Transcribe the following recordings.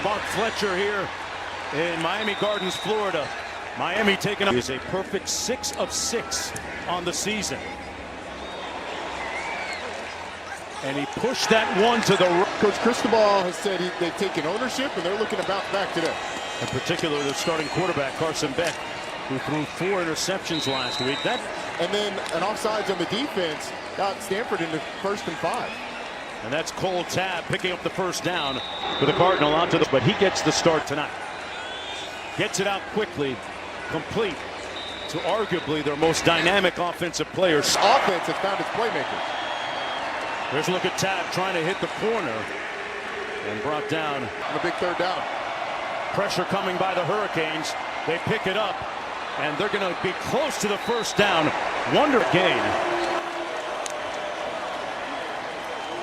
Mark Fletcher here in Miami Gardens, Florida. Miami taking up is a perfect 6 of 6 on the season. And he pushed that one to the right. Coach Cristobal has said they've taken ownership and they're looking to bounce back today. In particular, the starting quarterback, Carson Beck, who threw 4 interceptions last week. And then an offsides on the defense got Stanford into 1st and 5. And that's Cole Tabb picking up the first down for the Cardinal onto the, but he gets the start tonight. Gets it out quickly, complete to arguably their most dynamic offensive players. Offense has found its playmakers. There's a look at Tabb trying to hit the corner and brought down on a big 3rd down. Pressure coming by the Hurricanes. They pick it up and they're going to be close to the first down. Wonder gain.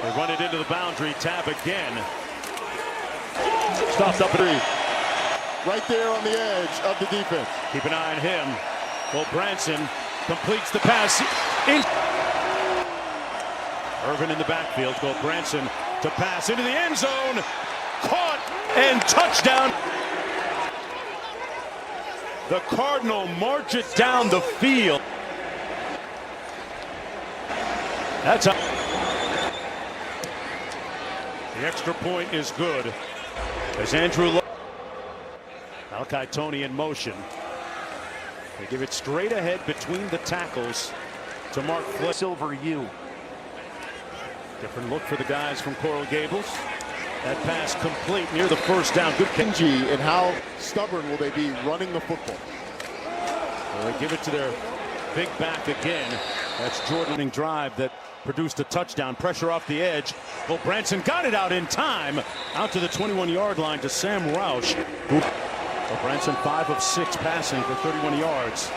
They run it into the boundary. Tabb again. Stopped up at 3. Right there on the edge of the defense. Keep an eye on him. Well, Branson completes the pass. Irvin in the backfield. Go Branson to pass into the end zone. Caught and touchdown. The Cardinal march it down the field. That's up. The extra point is good. As Andrew Malachi Tony in motion. They give it straight ahead between the tackles to Mark Fletcher. Silver U. Different look for the guys from Coral Gables. That pass complete near the first down. Good catch. And how stubborn will they be running the football? Well, they give it to their big back again. That's Jordaning drive that produced a touchdown. Pressure off the edge. Well, Branson got it out in time. Out to the 21-yard line to Sam Roush. Well, Branson 5 of 6 passing for 31 yards.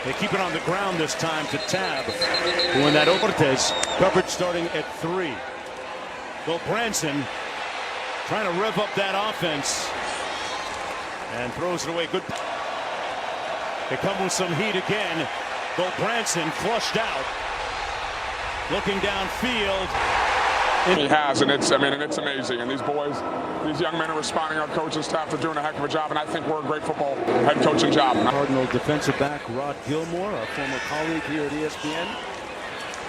They keep it on the ground this time to Tabb, who in that Ortiz coverage starting at 3. Well, Branson trying to rev up that offense and throws it away. Good. They come with some heat again. Well, Branson flushed out, looking downfield. He has, and it's amazing. And these boys, these young men are responding. Our coaching staff are doing a heck of a job, and I think we're a great football head coaching job. Cardinal defensive back Rod Gilmore, a former colleague here at ESPN.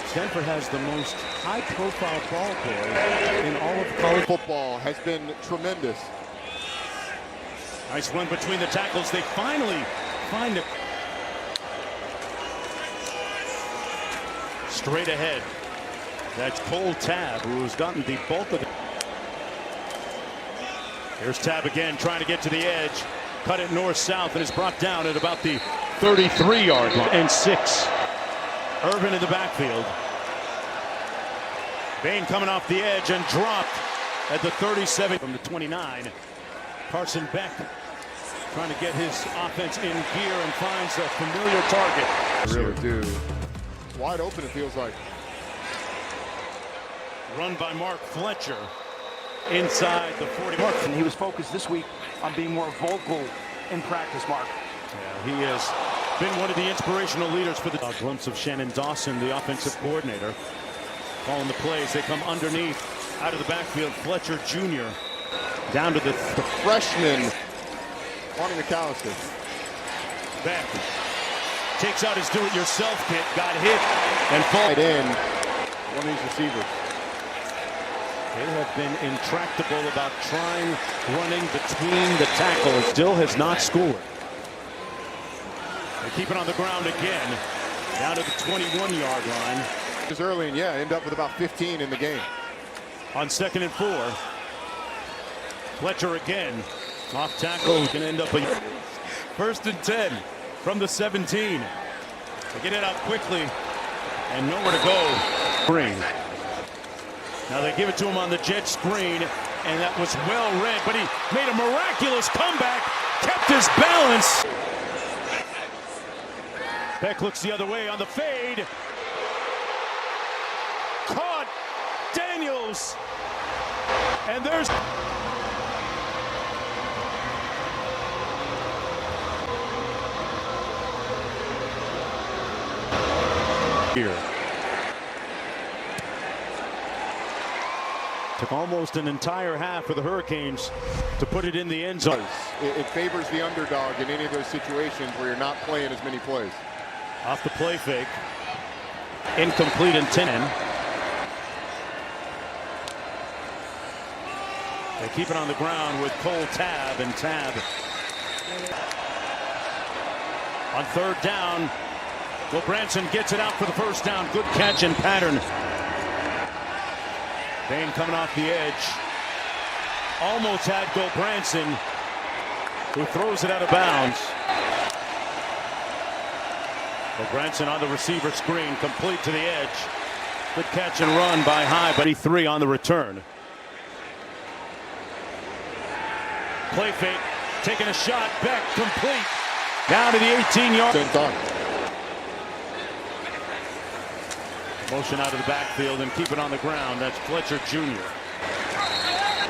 Stanford has the most high-profile ball boy in all of college football. Has been tremendous. Nice run between the tackles. They finally find it. Straight ahead. That's Cole Tabb, who's gotten the bulk of it. Here's Tabb again, trying to get to the edge. Cut it north-south, and is brought down at about the 33-yard line. And 6. Irvin in the backfield. Bain coming off the edge and dropped at the 37 from the 29. Carson Beck trying to get his offense in gear and finds a familiar target. Really do. Wide open, it feels like. Run by Mark Fletcher inside the 40. Mark. And he was focused this week on being more vocal in practice, Mark. Yeah, he has been one of the inspirational leaders for the glimpse of Shannon Dawson, the offensive coordinator, calling the plays. They come underneath, out of the backfield. Fletcher Jr. down to the freshman, Lonnie McAllister. Beck takes out his do-it-yourself kit, got hit, and falls in one of these receivers. They have been intractable about trying running between the tackles. Still has not scored. They keep it on the ground again. Down to the 21-yard line. Just early, and end up with about 15 in the game. On 2nd and 4. Fletcher again. Off tackle can end up a 1st and 10 from the 17. They get it out quickly and nowhere to go. Green. Now they give it to him on the jet screen, and that was well read, but he made a miraculous comeback, kept his balance. Beck looks the other way on the fade. Caught Daniels. And there's here. Took almost an entire half for the Hurricanes to put it in the end zone. It favors the underdog in any of those situations where you're not playing as many plays. Off the play fake. Incomplete and 10. They keep it on the ground with Cole Tabb, and Tabb on third down. Will Branson gets it out for the first down. Good catch and pattern. Bain coming off the edge. Almost had Go Branson, who throws it out of bounds. Go Branson on the receiver screen, complete to the edge. Good catch and run by High, but 3 on the return. Play fake, taking a shot, Beck complete. Down to the 18-yard. Motion out of the backfield and keep it on the ground. That's Fletcher Jr.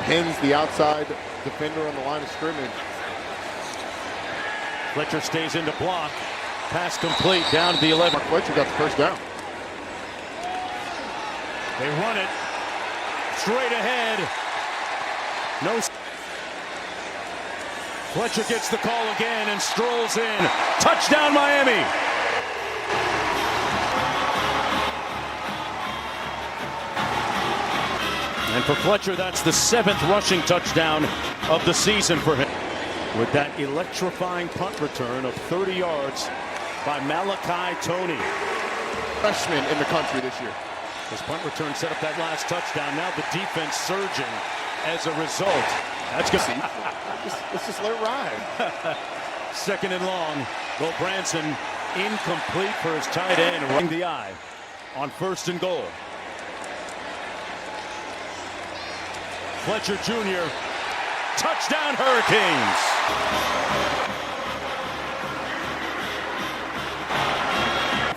Pins the outside defender on the line of scrimmage. Fletcher stays in to block. Pass complete down to the 11. Fletcher got the first down. They run it straight ahead. No. Fletcher gets the call again and strolls in. Touchdown Miami. And for Fletcher, that's the 7th rushing touchdown of the season for him. With that electrifying punt return of 30 yards by Malachi Toney. Freshman in the country this year. His punt return set up that last touchdown. Now the defense surging as a result. That's good. Let's just let it ride. Second and long. Will Branson incomplete for his tight end. Running the eye on first and goal. Fletcher Jr. Touchdown Hurricanes.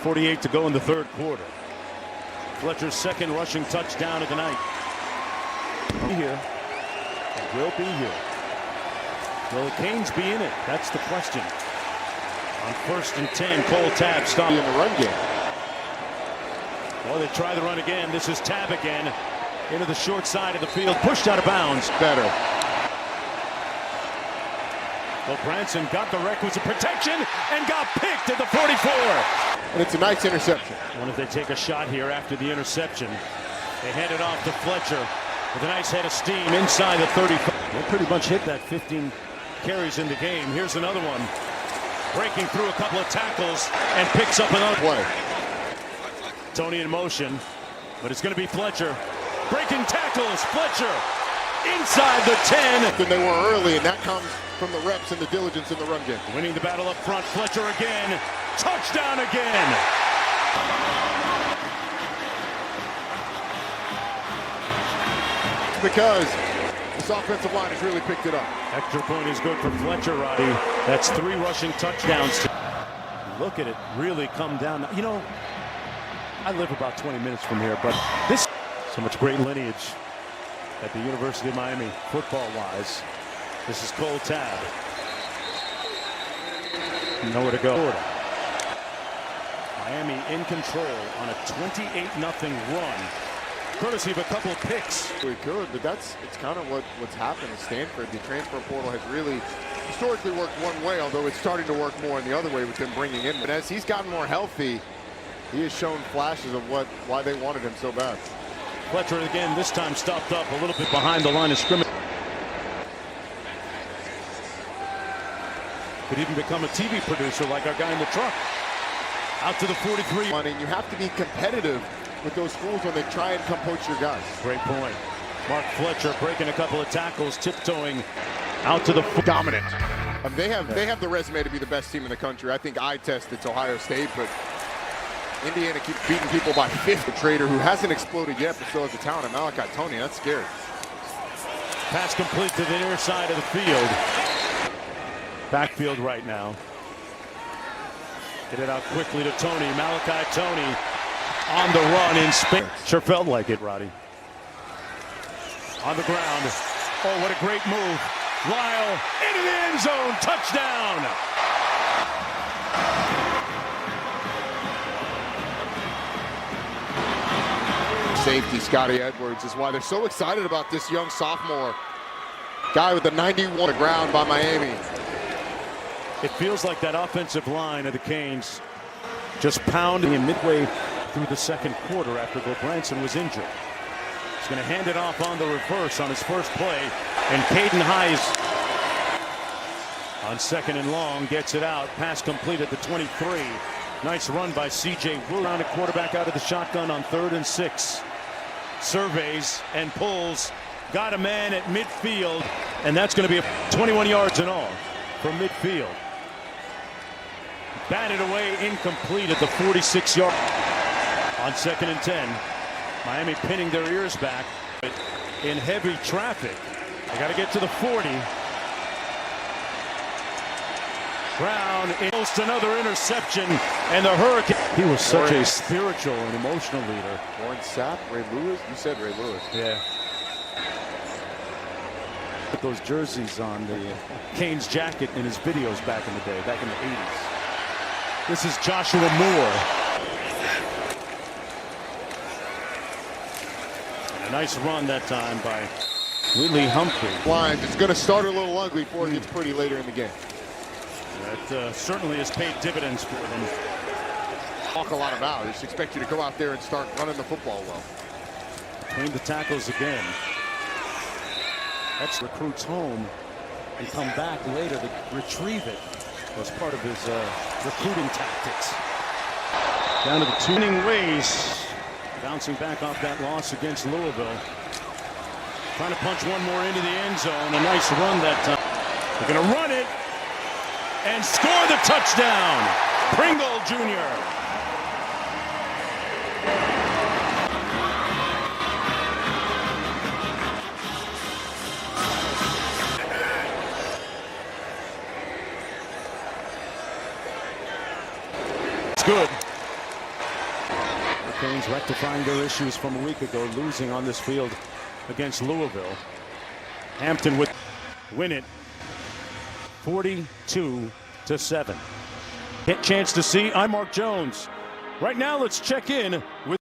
.48 to go in the third quarter. Fletcher's second rushing touchdown of the night. Be here. It will be here. Will the Canes be in it? That's the question. On first and 10, Cole Tabb stopped in the run game. Well, they try the run again. This is Tabb again. Into the short side of the field, pushed out of bounds. Better. Well, Branson got the requisite protection and got picked at the 44. And it's a nice interception. I wonder if they take a shot here after the interception. They hand it off to Fletcher with a nice head of steam inside the 35. They pretty much hit that 15 carries in the game. Here's another one. Breaking through a couple of tackles and picks up another play. Toney in motion, but it's going to be Fletcher. Breaking tackles, Fletcher inside the 10. Than they were early, and that comes from the reps and the diligence in the run game. Winning the battle up front, Fletcher again. Touchdown again. Because this offensive line has really picked it up. Extra point is good for Fletcher, Roddy. That's 3 rushing touchdowns. Look at it really come down. You know, I live about 20 minutes from here, but this so much great lineage at the University of Miami, football-wise. This is Cole Tabb. Nowhere to go. Miami in control on a 28-0 run, courtesy of a couple of picks. We could, but it's kind of what's happened at Stanford. The transfer portal has really historically worked one way, although it's starting to work more in the other way with them bringing in. But as he's gotten more healthy, he has shown flashes of why they wanted him so bad. Fletcher again, this time stopped up a little bit behind the line of scrimmage. Could even become a TV producer like our guy in the truck. Out to the 43. And you have to be competitive with those schools when they try and come poach your guys. Great point. Mark Fletcher breaking a couple of tackles, tiptoeing out to the dominant. They have the resume to be the best team in the country. I think eye test it's Ohio State, but Indiana keeps beating people by 50. Trader who hasn't exploded yet, but still has the talent of Malachi Toney. That's scary. Pass complete to the near side of the field. Backfield right now. Get it out quickly to Toney. Malachi Toney on the run in space. Sure felt like it, Roddy. On the ground. Oh, what a great move. Lyle into the end zone. Touchdown. safety, Scotty Edwards, is why they're so excited about this young sophomore guy with the 91 on the ground by Miami. It feels like that offensive line of the Canes just pounding him midway through the second quarter after Branson was injured. He's going to hand it off on the reverse on his first play, and Caden Hayes on second and long gets it out. Pass complete at the 23. Nice run by C.J. Wu on a quarterback out of the shotgun on 3rd and 6. Surveys and pulls. Got a man at midfield, and that's going to be 21 yards in all from midfield. Batted away, incomplete at the 46-yard. On 2nd and 10. Miami pinning their ears back in heavy traffic. They got to get to the 40. Brown almost another interception, and the Hurricane. He was such a spiritual and emotional leader. Warren Sapp, Ray Lewis. You said Ray Lewis. Yeah. Put those jerseys on the Canes jacket in his videos back in the day, back in the 80s. This is Joshua Moore. And a nice run that time by Willie Humphrey. Line, it's going to start a little ugly before it gets pretty later in the game. That certainly has paid dividends for them. Talk a lot about it. Just expect you to go out there and start running the football well. Between the tackles again. That's recruits home and come back later to retrieve it. Was part of his recruiting tactics. Down to the tuning ways. Bouncing back off that loss against Louisville. Trying to punch one more into the end zone. A nice run that time. They're going to run it and score the touchdown. Pringle Jr. It's good. The Canes rectifying their issues from a week ago, losing on this field against Louisville. Hampton would win it 42-7. Chance to see. I'm Mark Jones. Right now, let's check in with